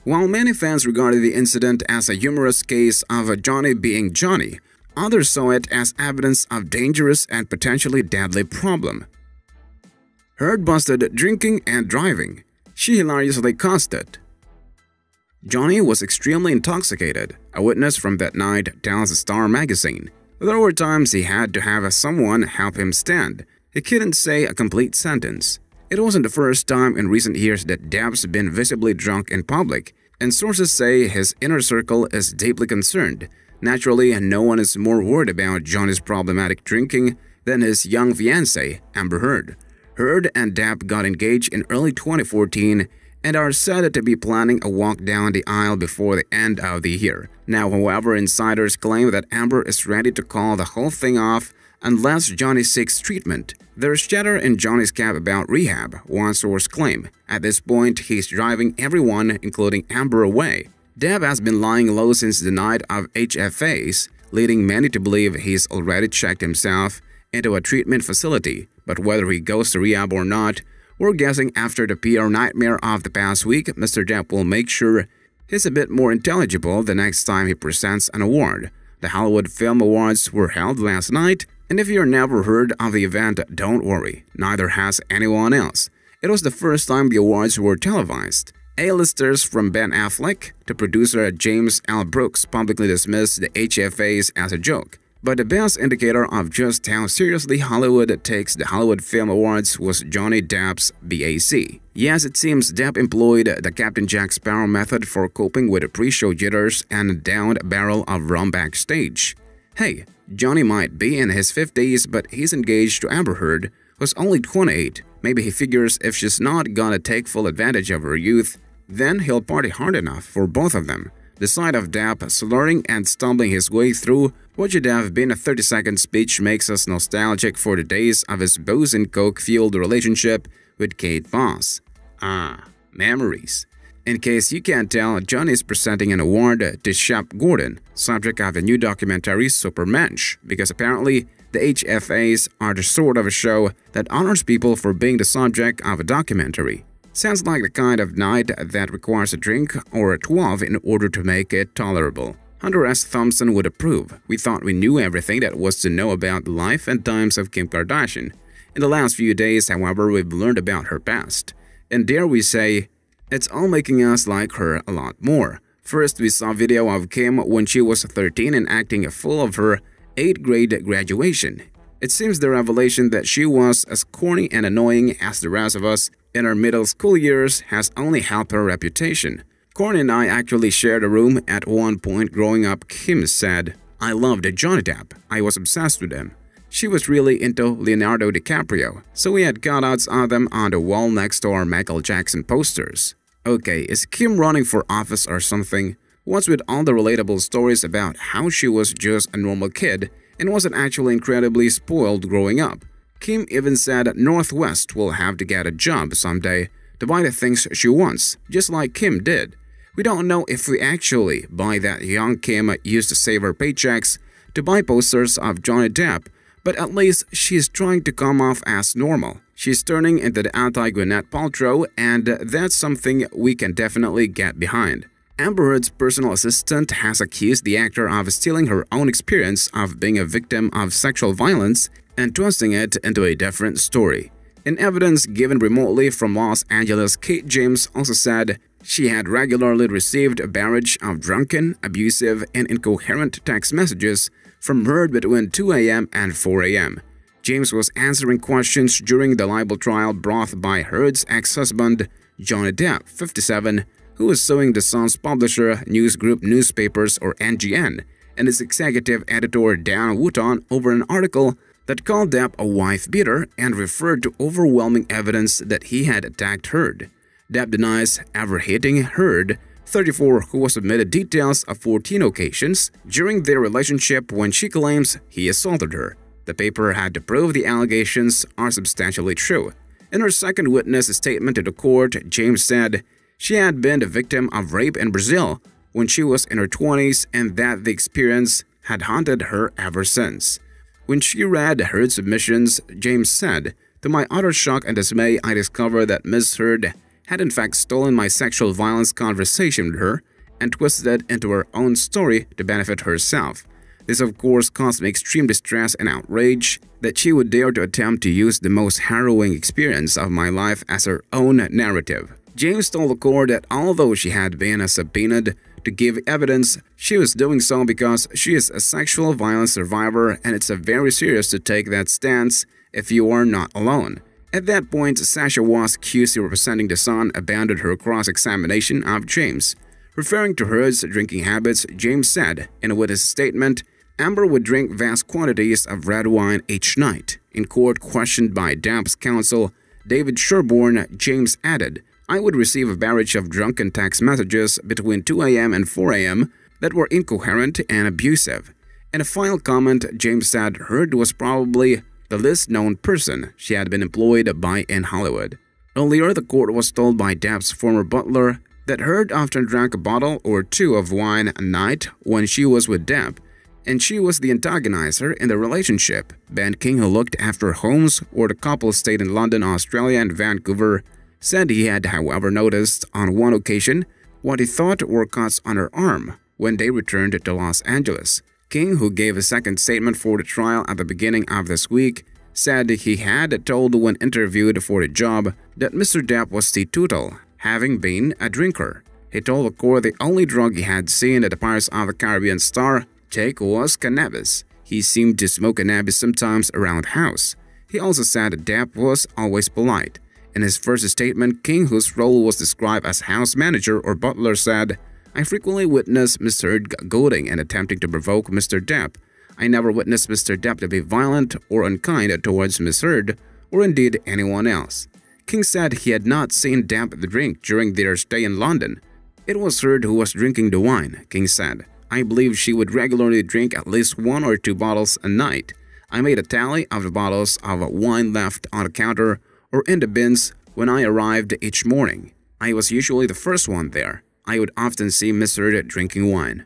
While many fans regarded the incident as a humorous case of Johnny being Johnny, others saw it as evidence of dangerous and potentially deadly problem. Heard busted drinking and driving. She hilariously caused it. Johnny was extremely intoxicated, a witness from that night tells Star magazine. There were times he had to have someone help him stand. He couldn't say a complete sentence. It wasn't the first time in recent years that Depp's been visibly drunk in public, and sources say his inner circle is deeply concerned. Naturally, no one is more worried about Johnny's problematic drinking than his young fiancée, Amber Heard. Heard and Depp got engaged in early 2014 and are said to be planning a walk down the aisle before the end of the year. Now, however, insiders claim that Amber is ready to call the whole thing off unless Johnny seeks treatment. There's chatter in Johnny's camp about rehab, one source claimed. At this point, he's driving everyone, including Amber, away. Depp has been lying low since the night of HFAs, leading many to believe he's already checked himself into a treatment facility. But whether he goes to rehab or not, we're guessing after the PR nightmare of the past week, Mr. Depp will make sure he's a bit more intelligible the next time he presents an award. The Hollywood Film Awards were held last night, and if you've never heard of the event, don't worry, neither has anyone else. It was the first time the awards were televised. A-listers from Ben Affleck to producer James L. Brooks publicly dismissed the HFAs as a joke. But the best indicator of just how seriously Hollywood takes the Hollywood Film Awards was Johnny Depp's BAC. Yes, it seems Depp employed the Captain Jack Sparrow method for coping with the pre-show jitters and a downed barrel of rum backstage. Hey, Johnny might be in his 50s, but he's engaged to Amber Heard, who's only 28. Maybe he figures if she's not gonna take full advantage of her youth, then he'll party hard enough for both of them. The sight of Depp slurring and stumbling his way through what should have been a 30-second speech makes us nostalgic for the days of his booze and coke-fueled relationship with Kate Moss. Memories. In case you can't tell, Johnny is presenting an award to Shep Gordon, subject of the new documentary Supermensch, because apparently the HFAs are the sort of a show that honors people for being the subject of a documentary. Sounds like the kind of night that requires a drink or a 12 in order to make it tolerable. Hunter S. Thompson would approve. We thought we knew everything that was to know about the life and times of Kim Kardashian. In the last few days, however, we've learned about her past. And dare we say, it's all making us like her a lot more. First, we saw video of Kim when she was 13 and acting a fool of her 8th grade graduation. It seems the revelation that she was as corny and annoying as the rest of us in her middle school years has only helped her reputation. Corny and I actually shared a room at one point growing up, Kim said. I loved Johnny Depp. I was obsessed with him. She was really into Leonardo DiCaprio, so we had cutouts of them on the wall next to our Michael Jackson posters. Okay, is Kim running for office or something? What's with all the relatable stories about how she was just a normal kid and wasn't actually incredibly spoiled growing up? Kim even said Northwest will have to get a job someday to buy the things she wants, just like Kim did. We don't know if we actually buy that young Kim used to save her paychecks to buy posters of Johnny Depp, but at least she's trying to come off as normal. She's turning into the anti-Gwyneth Paltrow, and that's something we can definitely get behind. Amber Heard's personal assistant has accused the actor of stealing her own experience of being a victim of sexual violence and twisting it into a different story. In evidence given remotely from Los Angeles, Kate James also said she had regularly received a barrage of drunken, abusive, and incoherent text messages from Heard between 2 a.m. and 4 a.m. James was answering questions during the libel trial brought by Heard's ex-husband, Johnny Depp, 57, who was suing the Sun's publisher, News Group Newspapers or NGN, and its executive editor Dan Wooton over an article that called Depp a wife-beater and referred to overwhelming evidence that he had attacked Heard. Depp denies ever hitting Heard, 34, who was submitted details of 14 occasions during their relationship when she claims he assaulted her. The paper had to prove the allegations are substantially true. In her second witness statement to the court, James said she had been the victim of rape in Brazil when she was in her 20s and that the experience had haunted her ever since. When she read Heard's submissions, James said, "To my utter shock and dismay, I discovered that Ms. Heard had in fact stolen my sexual violence conversation with her and twisted it into her own story to benefit herself. This of course caused me extreme distress and outrage that she would dare to attempt to use the most harrowing experience of my life as her own narrative. James told the court that although she had been subpoenaed to give evidence, she was doing so because she is a sexual violence survivor, and it's very serious to take that stance if you are not alone. At that point, Sasha was accused of representing the Sun abandoned her cross-examination of James. Referring to Heard's drinking habits, James said in a witness statement, Amber would drink vast quantities of red wine each night. In court, questioned by Depp's counsel, David Sherborne, James added, I would receive a barrage of drunken text messages between 2 a.m. and 4 a.m. that were incoherent and abusive. In a final comment, James said Heard was probably the least known person she had been employed by in Hollywood. Earlier, the court was told by Depp's former butler that Heard often drank a bottle or two of wine a night when she was with Depp, and she was the antagonizer in the relationship. Ben King, who looked after homes where the couple stayed in London, Australia and Vancouver, said he had, however, noticed on one occasion what he thought were cuts on her arm when they returned to Los Angeles. King, who gave a second statement for the trial at the beginning of this week, said he had told when interviewed for the job that Mr. Depp was teetotal, having been a drinker. He told the court the only drug he had seen the Pirates of the Caribbean star take was cannabis. He seemed to smoke cannabis sometimes around the house. He also said that Depp was always polite. In his first statement, King, whose role was described as house manager or butler, said, I frequently witnessed Mr. Heard goading and attempting to provoke Mr. Depp. I never witnessed Mr. Depp to be violent or unkind towards Ms. Heard or indeed anyone else. King said he had not seen Depp drink during their stay in London. It was Heard who was drinking the wine, King said. I believe she would regularly drink at least 1 or 2 bottles a night. I made a tally of the bottles of wine left on the counter or in the bins when I arrived each morning. I was usually the first one there. I would often see Ms. Heard drinking wine.